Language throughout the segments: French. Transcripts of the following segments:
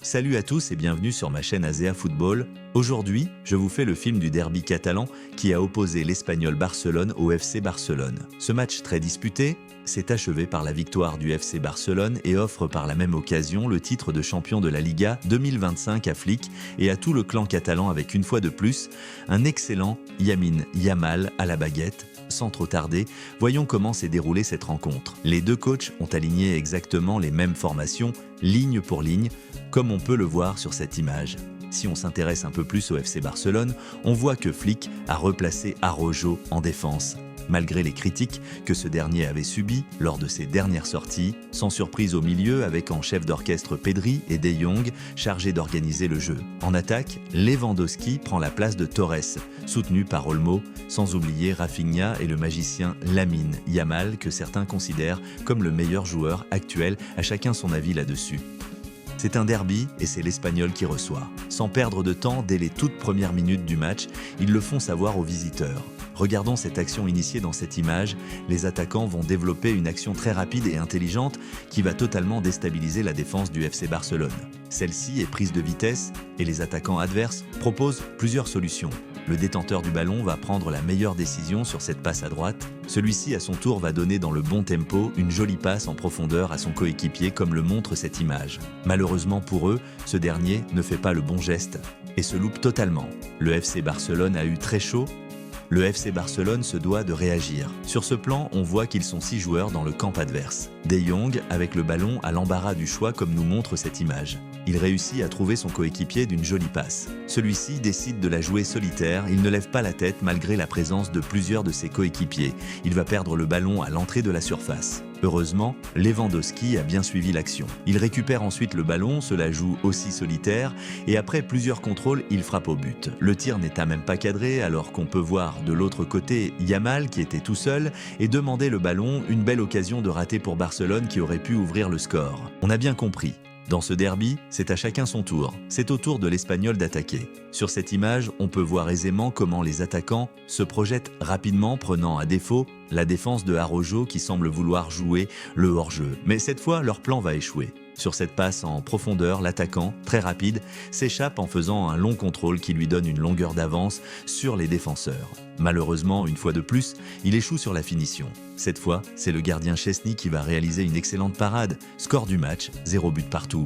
Salut à tous et bienvenue sur ma chaîne Azea Football. Aujourd'hui, je vous fais le film du derby catalan qui a opposé l'Espagnol Barcelone au FC Barcelone. Ce match très disputé s'est achevé par la victoire du FC Barcelone et offre par la même occasion le titre de champion de la Liga 2025 à Flick et à tout le clan catalan avec une fois de plus un excellent Lamine Yamal à la baguette. Sans trop tarder, voyons comment s'est déroulée cette rencontre. Les deux coachs ont aligné exactement les mêmes formations, ligne pour ligne, comme on peut le voir sur cette image. Si on s'intéresse un peu plus au FC Barcelone, on voit que Flick a replacé Araujo en défense. Malgré les critiques que ce dernier avait subies lors de ses dernières sorties, sans surprise au milieu avec en chef d'orchestre Pedri et De Jong chargés d'organiser le jeu. En attaque, Lewandowski prend la place de Torres, soutenu par Olmo, sans oublier Rafinha et le magicien Lamine Yamal que certains considèrent comme le meilleur joueur actuel, à chacun son avis là-dessus. C'est un derby et c'est l'Espagnol qui reçoit. Sans perdre de temps, dès les toutes premières minutes du match, ils le font savoir aux visiteurs. Regardons cette action initiée dans cette image. Les attaquants vont développer une action très rapide et intelligente qui va totalement déstabiliser la défense du FC Barcelone. Celle-ci est prise de vitesse et les attaquants adverses proposent plusieurs solutions. Le détenteur du ballon va prendre la meilleure décision sur cette passe à droite. Celui-ci, à son tour, va donner dans le bon tempo une jolie passe en profondeur à son coéquipier comme le montre cette image. Malheureusement pour eux, ce dernier ne fait pas le bon geste et se loupe totalement. Le FC Barcelone a eu très chaud. Le FC Barcelone se doit de réagir. Sur ce plan, on voit qu'ils sont 6 joueurs dans le camp adverse. De Jong, avec le ballon, a l'embarras du choix comme nous montre cette image. Il réussit à trouver son coéquipier d'une jolie passe. Celui-ci décide de la jouer solitaire, il ne lève pas la tête malgré la présence de plusieurs de ses coéquipiers. Il va perdre le ballon à l'entrée de la surface. Heureusement, Lewandowski a bien suivi l'action. Il récupère ensuite le ballon, se la joue aussi solitaire, et après plusieurs contrôles, il frappe au but. Le tir n'est même pas cadré, alors qu'on peut voir de l'autre côté Yamal qui était tout seul et demander le ballon, une belle occasion de rater pour Barcelone qui aurait pu ouvrir le score. On a bien compris. Dans ce derby, c'est à chacun son tour. C'est au tour de l'Espagnol d'attaquer. Sur cette image, on peut voir aisément comment les attaquants se projettent rapidement, prenant à défaut la défense de Araujo qui semble vouloir jouer le hors-jeu. Mais cette fois, leur plan va échouer. Sur cette passe en profondeur, l'attaquant, très rapide, s'échappe en faisant un long contrôle qui lui donne une longueur d'avance sur les défenseurs. Malheureusement, une fois de plus, il échoue sur la finition. Cette fois, c'est le gardien Szczęsny qui va réaliser une excellente parade. Score du match, 0 but partout.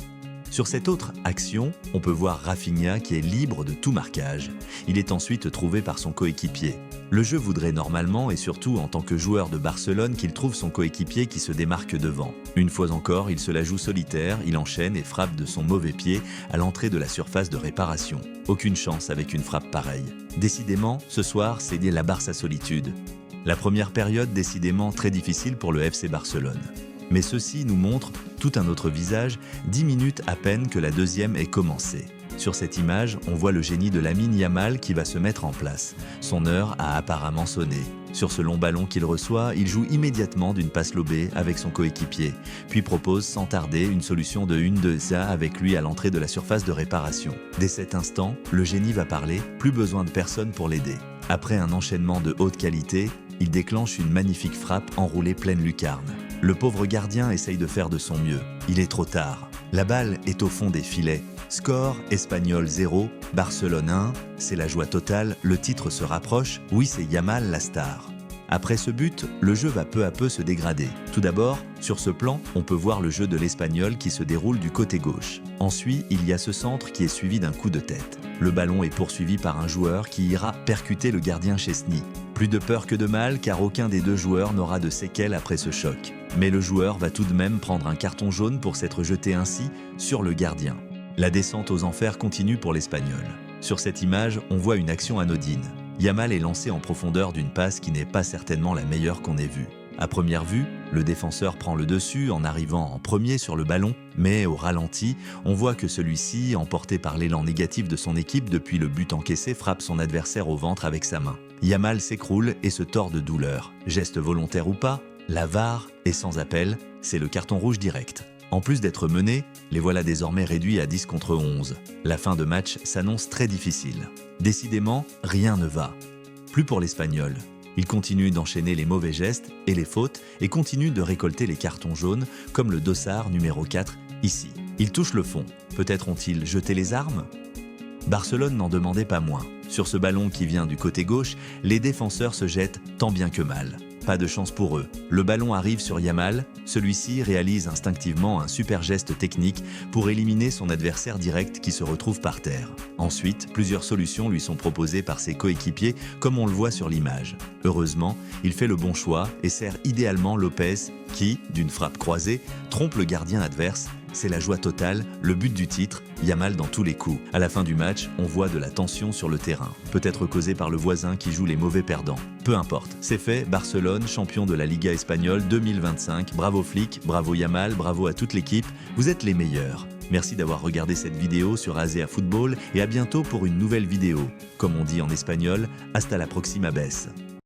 Sur cette autre action, on peut voir Rafinha qui est libre de tout marquage. Il est ensuite trouvé par son coéquipier. Le jeu voudrait normalement, et surtout en tant que joueur de Barcelone, qu'il trouve son coéquipier qui se démarque devant. Une fois encore, il se la joue solitaire, il enchaîne et frappe de son mauvais pied à l'entrée de la surface de réparation. Aucune chance avec une frappe pareille. Décidément, ce soir, c'est la Barça solitude. La première période décidément très difficile pour le FC Barcelone. Mais ceci nous montre tout un autre visage, 10 minutes à peine que la deuxième est commencée. Sur cette image, on voit le génie de Lamine Yamal qui va se mettre en place. Son heure a apparemment sonné. Sur ce long ballon qu'il reçoit, il joue immédiatement d'une passe lobée avec son coéquipier, puis propose sans tarder une solution de 1-2 avec lui à l'entrée de la surface de réparation. Dès cet instant, le génie va parler, plus besoin de personne pour l'aider. Après un enchaînement de haute qualité, il déclenche une magnifique frappe enroulée pleine lucarne. Le pauvre gardien essaye de faire de son mieux. Il est trop tard. La balle est au fond des filets. Score, Espagnol 0, Barcelone 1. C'est la joie totale, le titre se rapproche. Oui, c'est Yamal la star. Après ce but, le jeu va peu à peu se dégrader. Tout d'abord, sur ce plan, on peut voir le jeu de l'Espagnol qui se déroule du côté gauche. Ensuite, il y a ce centre qui est suivi d'un coup de tête. Le ballon est poursuivi par un joueur qui ira percuter le gardien Szczęsny. Plus de peur que de mal car aucun des deux joueurs n'aura de séquelles après ce choc. Mais le joueur va tout de même prendre un carton jaune pour s'être jeté ainsi sur le gardien. La descente aux enfers continue pour l'Espagnol. Sur cette image, on voit une action anodine. Yamal est lancé en profondeur d'une passe qui n'est pas certainement la meilleure qu'on ait vue. À première vue, le défenseur prend le dessus en arrivant en premier sur le ballon, mais au ralenti, on voit que celui-ci, emporté par l'élan négatif de son équipe depuis le but encaissé, frappe son adversaire au ventre avec sa main. Yamal s'écroule et se tord de douleur. Geste volontaire ou pas, la VAR est sans appel, c'est le carton rouge direct. En plus d'être menés, les voilà désormais réduits à 10 contre 11. La fin de match s'annonce très difficile. Décidément, rien ne va. Plus pour l'Espagnol. Il continue d'enchaîner les mauvais gestes et les fautes et continue de récolter les cartons jaunes comme le dossard numéro 4 ici. Ils touchent le fond. Peut-être ont-ils jeté les armes? Barcelone n'en demandait pas moins. Sur ce ballon qui vient du côté gauche, les défenseurs se jettent tant bien que mal. Pas de chance pour eux. Le ballon arrive sur Yamal, celui-ci réalise instinctivement un super geste technique pour éliminer son adversaire direct qui se retrouve par terre. Ensuite, plusieurs solutions lui sont proposées par ses coéquipiers comme on le voit sur l'image. Heureusement, il fait le bon choix et sert idéalement Lopez qui, d'une frappe croisée, trompe le gardien adverse. C'est la joie totale, le but du titre, Yamal dans tous les coups. À la fin du match, on voit de la tension sur le terrain, peut-être causée par le voisin qui joue les mauvais perdants. Peu importe, c'est fait, Barcelone, champion de la Liga espagnole 2025. Bravo Flick, bravo Yamal, bravo à toute l'équipe, vous êtes les meilleurs. Merci d'avoir regardé cette vidéo sur Azea Football et à bientôt pour une nouvelle vidéo. Comme on dit en espagnol, hasta la próxima vez.